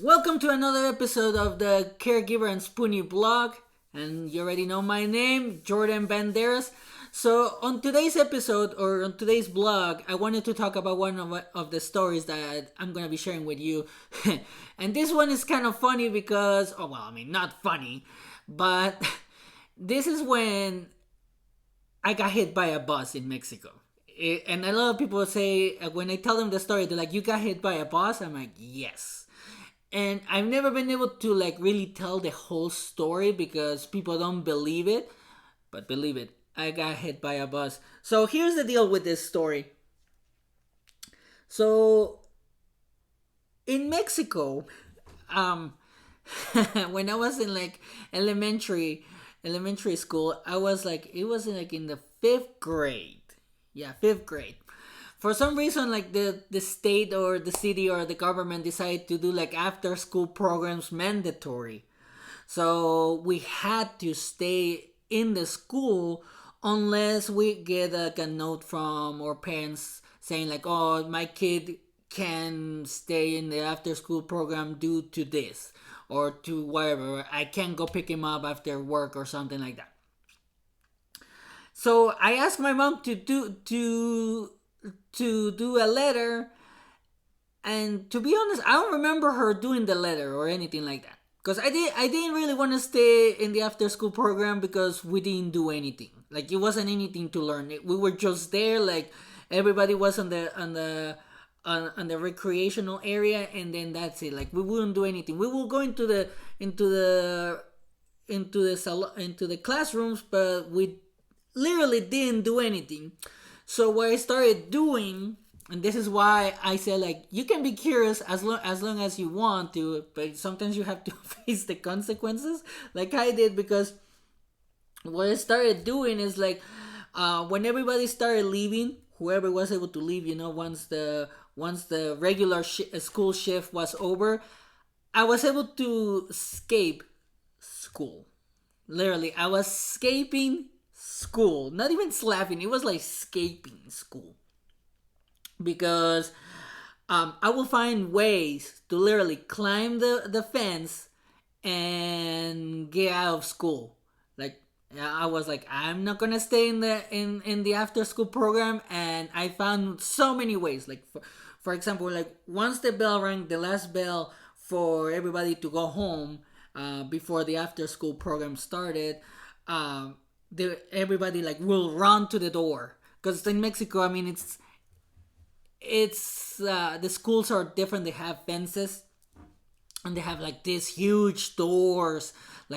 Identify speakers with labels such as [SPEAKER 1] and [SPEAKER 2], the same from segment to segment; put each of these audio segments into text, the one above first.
[SPEAKER 1] Welcome to another episode of the Caregiver and Spoonie blog. And you already know my name, Jordan Banderas. So, on today's episode, or on today's blog, I wanted to talk about one of the stories that I'm going to be sharing with you. And this one is kind of funny because, not funny, but this is when I got hit by a bus in Mexico. And a lot of people say, when I tell them the story, they're like, "You got hit by a bus?" I'm like, "Yes." And I've never been able to really tell the whole story because people don't believe it. But believe it, I got hit by a bus. So here's the deal with this story. So in Mexico, um, when I was in elementary school, I was it was in the fifth grade. Yeah, fifth grade. For some reason, the state or the city or the government decided to do after school programs mandatory. So we had to stay in the school unless we get a note from our parents saying "Oh, my kid can stay in the after school program due to this or to whatever. I can't go pick him up after work," or something like that. So I asked my mom to do a letter, and to be honest, I don't remember her doing the letter or anything like that. Because I didn't really want to stay in the after school program because we didn't do anything. It wasn't anything to learn. We were just there. Everybody was on the recreational area, and then that's it. We wouldn't do anything. We will go into the classrooms, but we literally didn't do anything. So what I started doing, and this is why I said you can be curious as long as you want to, but sometimes you have to face the consequences, like I did, because what I started doing is when everybody started leaving, whoever was able to leave, once the regular school shift was over, I was able to escape school. Literally, I was escaping school, not even slapping. It was escaping school, because I will find ways to literally climb the fence and get out of school. I was I'm not gonna stay in the after school program, and I found so many ways. For example, once the bell rang, the last bell for everybody to go home before the after school program started. Everybody will run to the door, because in Mexico, it's the schools are different. They have fences, and they have these huge doors,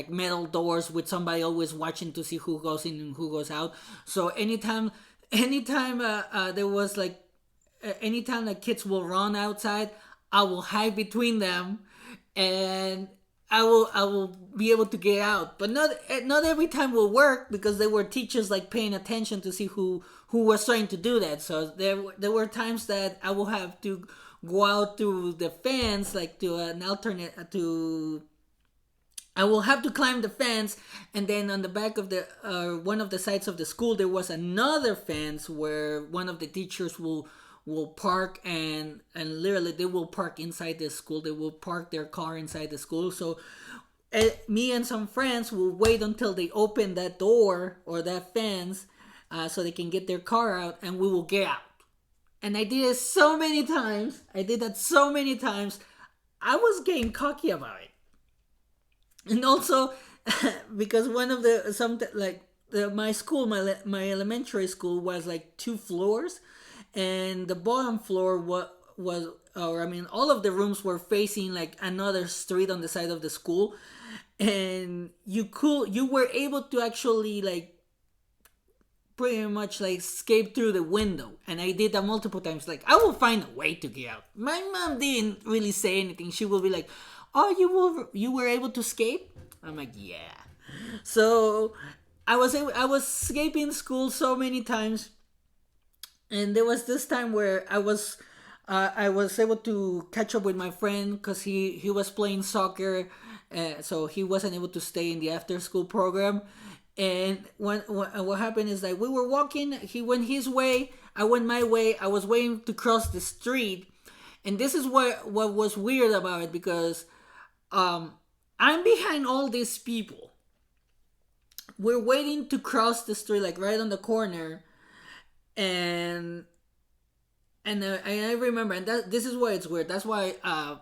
[SPEAKER 1] metal doors, with somebody always watching to see who goes in and who goes out. So anytime there was anytime kids will run outside, I will hide between them, and I will be able to get out. But not every time will work, because there were teachers paying attention to see who was trying to do that. So there were times that I will have to go out through the fence, to an alternate to. I will have to climb the fence, and then on the back of the one of the sides of the school, there was another fence where one of the teachers will park, and literally they will park inside the school. They will park their car inside the school. So me and some friends will wait until they open that door or that fence, so they can get their car out, and we will get out. And I did it so many times. I did that so many times. I was getting cocky about it. And also, because one of my elementary school was two floors, and the bottom floor all of the rooms were facing another street on the side of the school, and you were able to actually pretty much escape through the window. And I did that multiple times. I will find a way to get out. My mom didn't really say anything. She will be like, "Oh, you were able to escape?" I'm like, "Yeah." So I was escaping school so many times, and there was this time where I was able to catch up with my friend, because he was playing soccer, so he wasn't able to stay in the after school program. And what happened is we were walking. He went his way, I went my way. I was waiting to cross the street, And this is what was weird about it, because I'm behind all these people. We're waiting to cross the street, like right on the corner, and I remember, and this is why it's weird. That's why I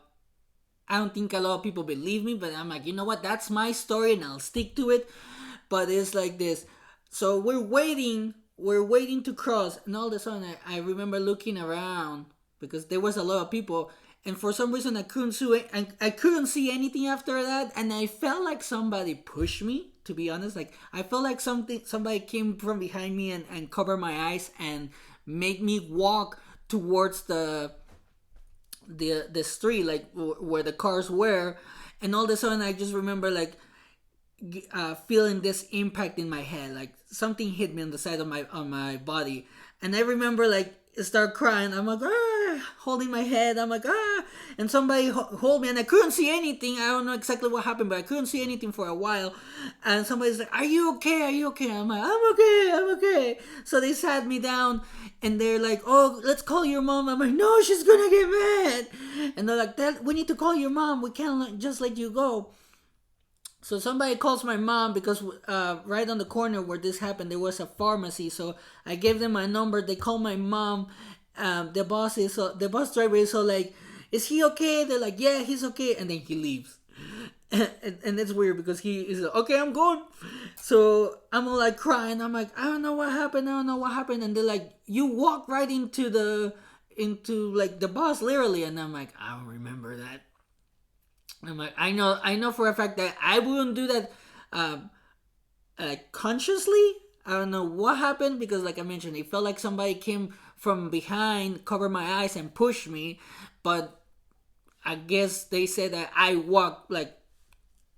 [SPEAKER 1] don't think a lot of people believe me, but I'm like, you know what? That's my story, and I'll stick to it. But it's like this. So we're waiting to cross, and all of a sudden I remember looking around, because there was a lot of people, and for some reason I couldn't see anything after that, and I felt like somebody pushed me. To be honest, like I felt like somebody came from behind me and covered my eyes and made me walk towards the street, like where the cars were. And all of a sudden I just remember like feeling this impact in my head, like something hit me on the side of my body. And I remember like start crying. I'm like, holding my head. I'm like, and somebody hold me, and I couldn't see anything. I don't know exactly what happened, but I couldn't see anything for a while. And somebody's like, are you okay? Are you okay? I'm like, I'm okay. So they sat me down, and they're like, oh, let's call your mom. I'm like, no, she's gonna get mad. And they're like, that we need to call your mom. We can't just let you go. So somebody calls my mom, because right on the corner where this happened, there was a pharmacy. So I gave them my number. They call my mom. The bus driver is so like, is he okay? They're like, yeah, he's okay. And then he leaves. And it's weird, because he is like, okay, I'm going. So I'm all like crying. I'm like, I don't know what happened. And they're like, you walk right into like the bus, literally. And I'm like, I don't remember that. I'm like, I know for a fact that I wouldn't do that consciously. I don't know what happened, because like I mentioned, it felt like somebody came from behind, covered my eyes, and pushed me. But I guess they said that I walked like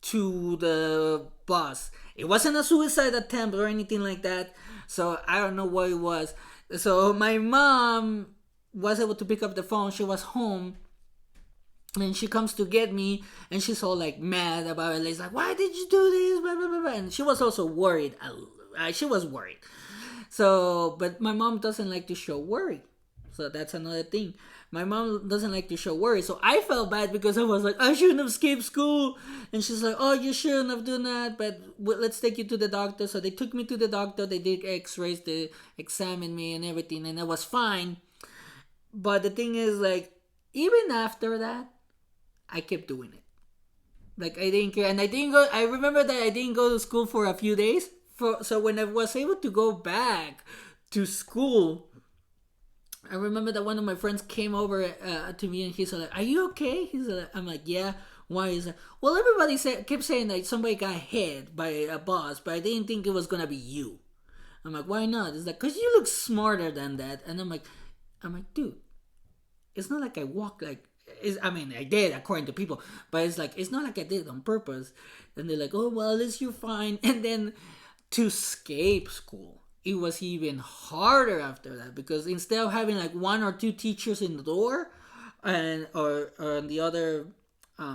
[SPEAKER 1] to the bus. It wasn't a suicide attempt or anything like that. So I don't know what it was. So my mom was able to pick up the phone. She was home. And she comes to get me, and she's all like mad about it. It's like, why did you do this? Blah, blah, blah, blah. And she was also worried. She was worried. So, but my mom doesn't like to show worry. So that's another thing. My mom doesn't like to show worry. So I felt bad, because I was like, I shouldn't have skipped school. And she's like, oh, you shouldn't have done that. But let's take you to the doctor. So they took me to the doctor. They did x-rays. They examined me and everything. And I was fine. But the thing is, like, even after that, I kept doing it. Like, I didn't care. And I didn't go. I remember that I didn't go to school for a few days. So when I was able to go back to school, I remember that one of my friends came over to me, and he's like, are you okay? I'm like, yeah. Why is that? Well, everybody kept saying that somebody got hit by a bus, but I didn't think it was going to be you. I'm like, why not? It's like, because you look smarter than that. And I'm like, dude, it's not like I walk like, I mean, I did according to people, but it's like, it's not like I did it on purpose. And they're like, oh, well, at least you're fine. And then to escape school, it was even harder after that, because instead of having like one or two teachers in the door, and or on the other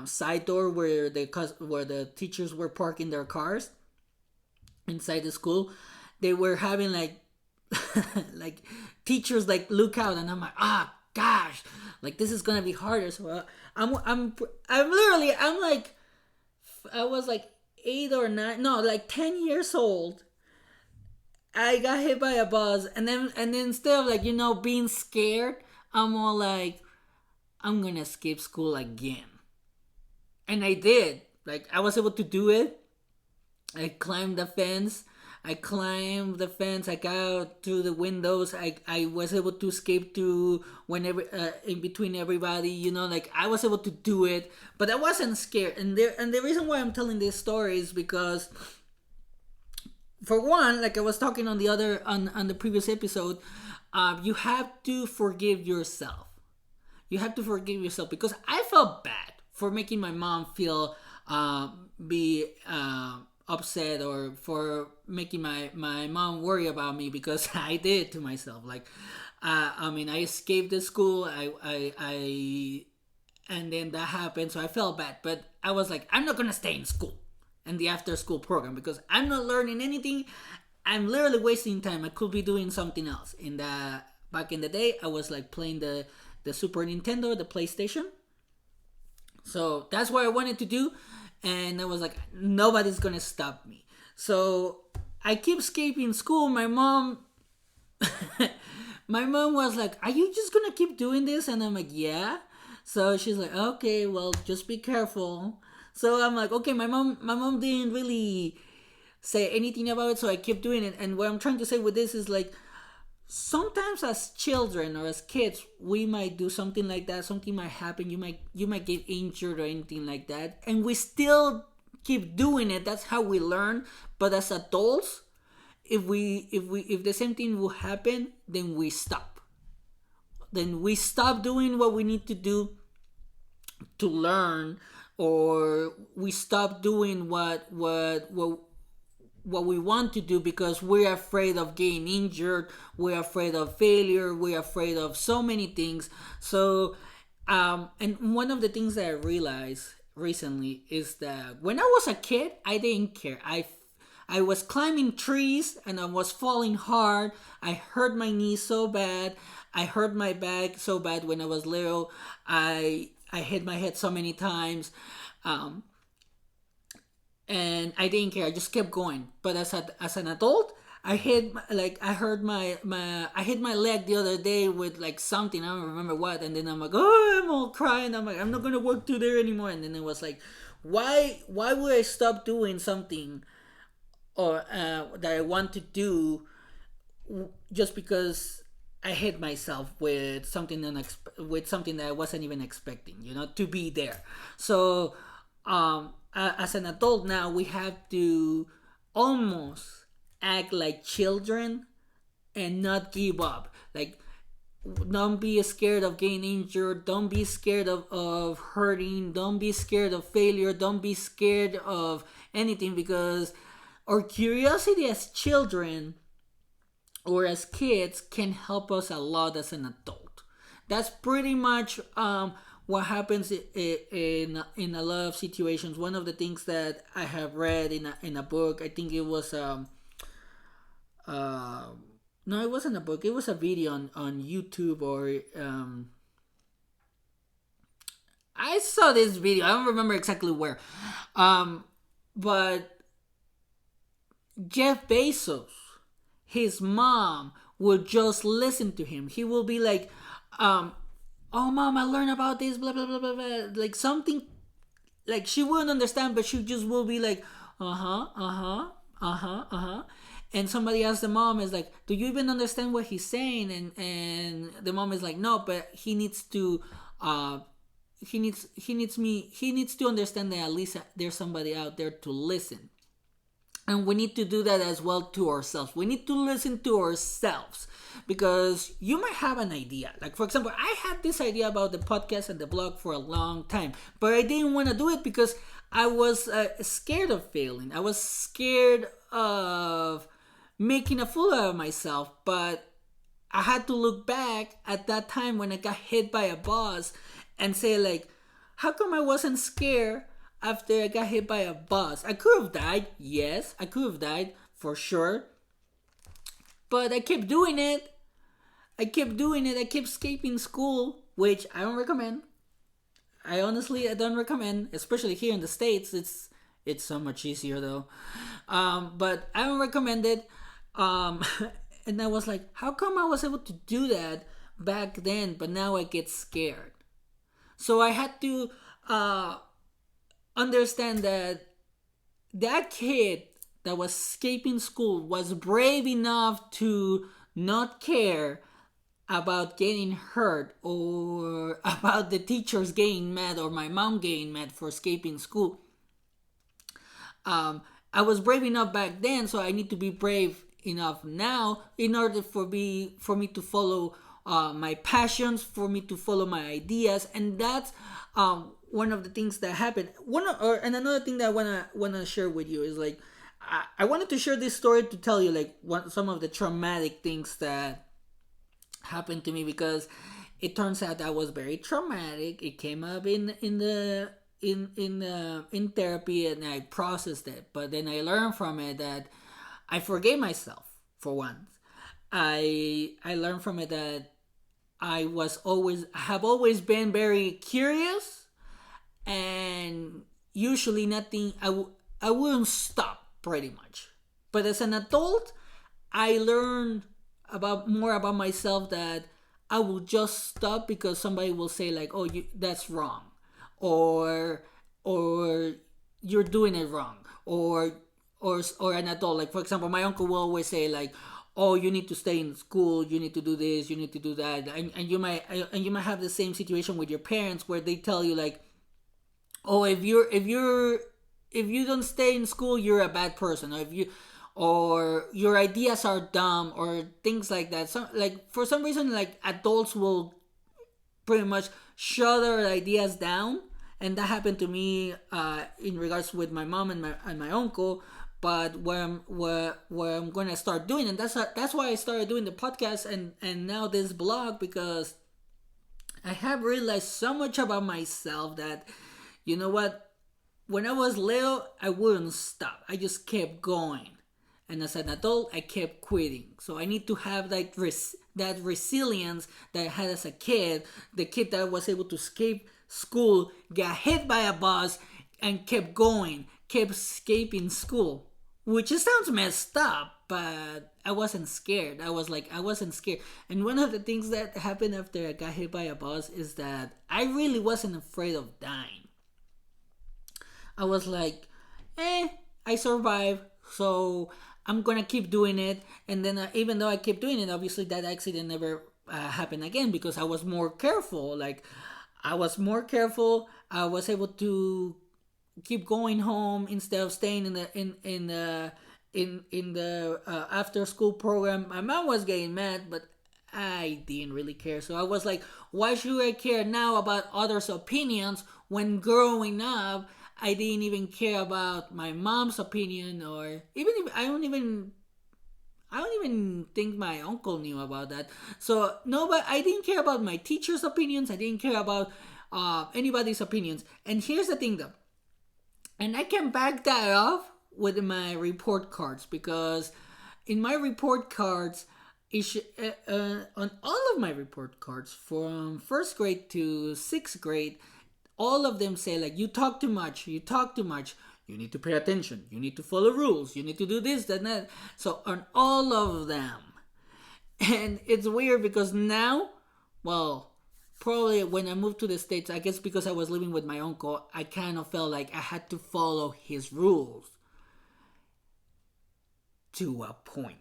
[SPEAKER 1] side door where the teachers were parking their cars inside the school, they were having like like teachers like look out, and I'm like, gosh, like this is gonna be harder. So I'm like, I was like 8 or 9, no, like 10 years old. I got hit by a bus, and then instead of like, being scared, I'm all like, I'm gonna skip school again. And I did. Like, I was able to do it. I climbed the fence. I got out through the windows. I was able to escape to whenever in between everybody, like I was able to do it, but I wasn't scared. And the reason why I'm telling this story is because, for one, like I was talking on the previous episode, you have to forgive yourself. You have to forgive yourself, because I felt bad for making my mom feel upset, or for making my mom worry about me, because I did it to myself. Like, I escaped the school. I and then that happened, so I felt bad. But I was like, I'm not gonna stay in school, in the after school program, because I'm not learning anything. I'm literally wasting time. I could be doing something else. Back in the day, I was like playing the the Super Nintendo, the PlayStation. So that's what I wanted to do, and I was like, nobody's gonna stop me. So I keep skipping school. My mom, my mom was like, "Are you just gonna keep doing this?" And I'm like, "Yeah." So she's like, "Okay, well, just be careful." So I'm like, "Okay." My mom didn't really say anything about it, so I kept doing it. And what I'm trying to say with this is like, sometimes as children or as kids we might do something like that, something might happen, you might get injured or anything like that, and we still keep doing it. That's how we learn. But as adults, if the same thing will happen, then we stop doing what we need to do to learn, or we stop doing what we want to do because we're afraid of getting injured, we're afraid of failure, we're afraid of so many things. So and one of the things that I realized recently is that when I was a kid, I didn't care. I was climbing trees and I was falling hard. I hurt my knee so bad. I hurt my back so bad when I was little. I hit my head so many times. And I didn't care. I just kept going. But as an adult, I hurt I hit my leg the other day with like something, I don't remember what, and then I'm like, oh, I'm all crying. I'm like, I'm not gonna work through there anymore. And then it was like, why would I stop doing something or that I want to do just because I hit myself with with something that I wasn't even expecting, to be there. So as an adult now, we have to almost act like children and not give up. Like, don't be scared of getting injured. Don't be scared of hurting. Don't be scared of failure. Don't be scared of anything, because our curiosity as children or as kids can help us a lot as an adult. That's pretty much what happens in a lot of situations. One of the things that I have read in a book, I think it was no, it wasn't a book. It was a video on YouTube, or I saw this video. I don't remember exactly where, but Jeff Bezos, his mom will just listen to him. He will be like, "Oh, mom, I learned about this, blah blah blah blah blah," like something, like she wouldn't understand, but she just will be like, "Uh huh, uh huh, uh huh, uh huh." And somebody asks the mom, is like, "Do you even understand what he's saying?" And the mom is like, "No, but he needs to he needs to understand that at least there's somebody out there to listen." And we need to do that as well to ourselves. We need to listen to ourselves, because you might have an idea. Like, for example, I had this idea about the podcast and the blog for a long time, but I didn't want to do it because I was scared of failing. I was scared of making a fool out of myself. But I had to look back at that time when I got hit by a bus and say, like, how come I wasn't scared after I got hit by a bus? I could have died. Yes, I could have died for sure. But I kept doing it. I kept escaping school, which I don't recommend. I don't recommend, especially here in the States. It's so much easier though. But I don't recommend it. And I was like, how come I was able to do that back then, but now I get scared? So I had to understand that kid that was escaping school was brave enough to not care about getting hurt, or about the teachers getting mad, or my mom getting mad for escaping school. I was brave enough back then, so I need to be brave enough now in order for me to follow my passions, for me to follow my ideas. And that's one of the things that happened. And another thing that I wanna share with you is, like, I wanted to share this story to tell you, like, some of the traumatic things that happened to me, because it turns out that was very traumatic. It came up in therapy, and I processed it. But then I learned from it that I forgave myself for once. I learned from it that I have always been very curious, and usually nothing. I wouldn't stop pretty much. But as an adult, I learned about more about myself that I will just stop because somebody will say like, "Oh, that's wrong," or or you're doing it wrong, or an adult. Like for example, my uncle will always say like, "Oh, you need to stay in school. You need to do this. You need to do that." And you might have the same situation with your parents where they tell you like, "Oh, if you don't stay in school, you're a bad person," or your ideas are dumb, or things like that. So like for some reason, like adults will pretty much shut their ideas down, and that happened to me in regards with my mom and my uncle. But where I'm gonna start doing, and that's why I started doing the podcast and now this blog, because I have realized so much about myself that, you know what, when I was little, I wouldn't stop. I just kept going. And as an adult, I kept quitting. So I need to have that resilience that I had as a kid, the kid that was able to escape school, get hit by a bus, and kept going, kept escaping school. Which it sounds messed up, but I wasn't scared. I wasn't scared. And one of the things that happened after I got hit by a bus is that I really wasn't afraid of dying. I was like, I survived, so I'm gonna keep doing it. And then even though I kept doing it, obviously that accident never happened again because I was more careful. Like, I was more careful. I was able to keep going home instead of staying in the after school program. My mom was getting mad, but I didn't really care. So I was like, why should I care now about others' opinions when growing up I didn't even care about my mom's opinion, or even if I don't even think my uncle knew about that. So no, but I didn't care about my teacher's opinions. I didn't care about anybody's opinions. And here's the thing, though, and I can back that off with my report cards, because in my report cards, on all of my report cards from first grade to sixth grade, all of them say like, you talk too much, you talk too much, you need to pay attention, you need to follow rules, you need to do this, that, and that. So on all of them. And it's weird because now, well, probably when I moved to the States, I guess because I was living with my uncle, I kind of felt like I had to follow his rules to a point.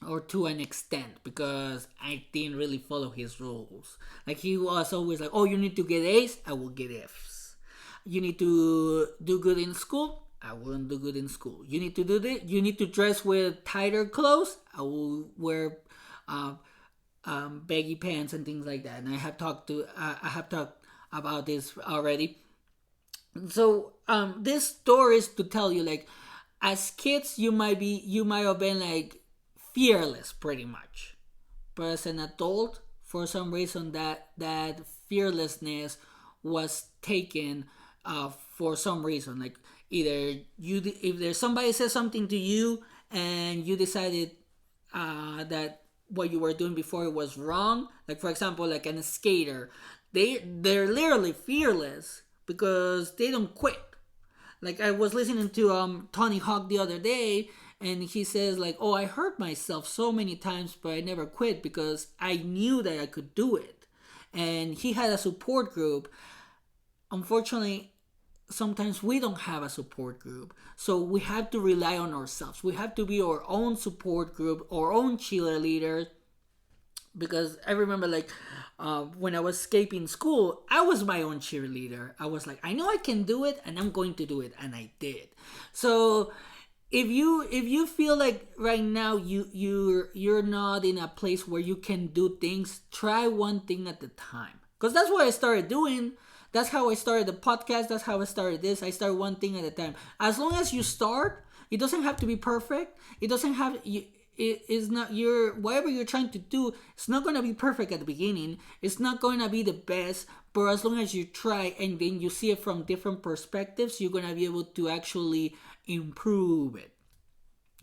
[SPEAKER 1] Or to an extent, because I didn't really follow his rules. Like, he was always like, oh, you need to get A's, I will get F's. You need to do good in school, I wouldn't do good in school. You need to do this, you need to dress with tighter clothes, I will wear baggy pants and things like that. And I have talked about this already. So this story is to tell you, like, as kids you might have been like fearless pretty much, but as an adult, for some reason that fearlessness was taken for some reason. Like, either if there's somebody says something to you and you decided that what you were doing before was wrong. Like, for example, like a skater, they're literally fearless because they don't quit. Like, I was listening to Tony Hawk the other day, and he says like, oh, I hurt myself so many times, but I never quit because I knew that I could do it. And he had a support group. Unfortunately, sometimes we don't have a support group, so we have to rely on ourselves. We have to be our own support group, our own cheerleader. Because I remember, like, when I was escaping school, I was my own cheerleader. I was like, I know I can do it, and I'm going to do it, and I did. So if you feel like right now you're not in a place where you can do things, try one thing at a time. Because that's what I started doing. That's how I started the podcast. That's how I started this. I start one thing at a time. As long as you start, it doesn't have to be perfect. It doesn't have it is not your whatever you're trying to do. It's not gonna be perfect at the beginning. It's not gonna be the best. But as long as you try and then you see it from different perspectives, you're gonna be able to actually improve it.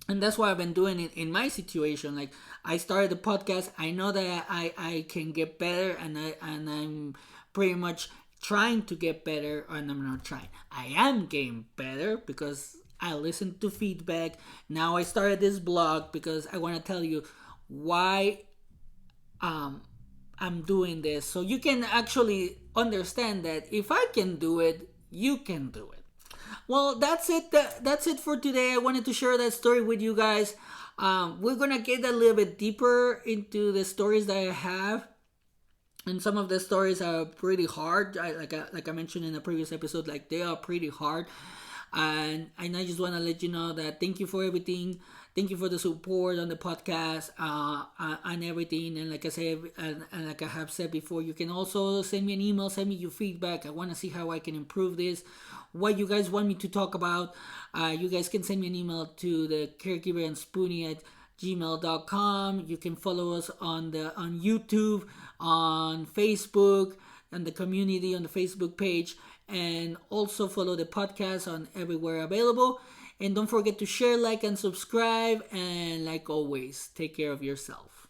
[SPEAKER 1] And that's what I've been doing in my situation. Like, I started the podcast. I know that I can get better, and I'm pretty much trying to get better. And I'm not trying. I am getting better because I listen to feedback. Now I started this blog because I want to tell you why um I'm doing this, so you can actually understand that if I can do it, you can do it. Well, that's it. That's it for today. I wanted to share that story with you guys. We're gonna get a little bit deeper into the stories that I have, and some of the stories are pretty hard. Like I mentioned in the previous episode, like they are pretty hard. And I just want to let you know that thank you for everything. Thank you for the support on the podcast, and everything. And like I said, and like I have said before, you can also send me an email, send me your feedback. I want to see how I can improve this, what you guys want me to talk about. You guys can send me an email to the caregiver and Spoonie at gmail.com. You can follow us on YouTube, on Facebook, and the community on the Facebook page, and also follow the podcast on everywhere available. And don't forget to share, like, and subscribe. And like always, take care of yourself.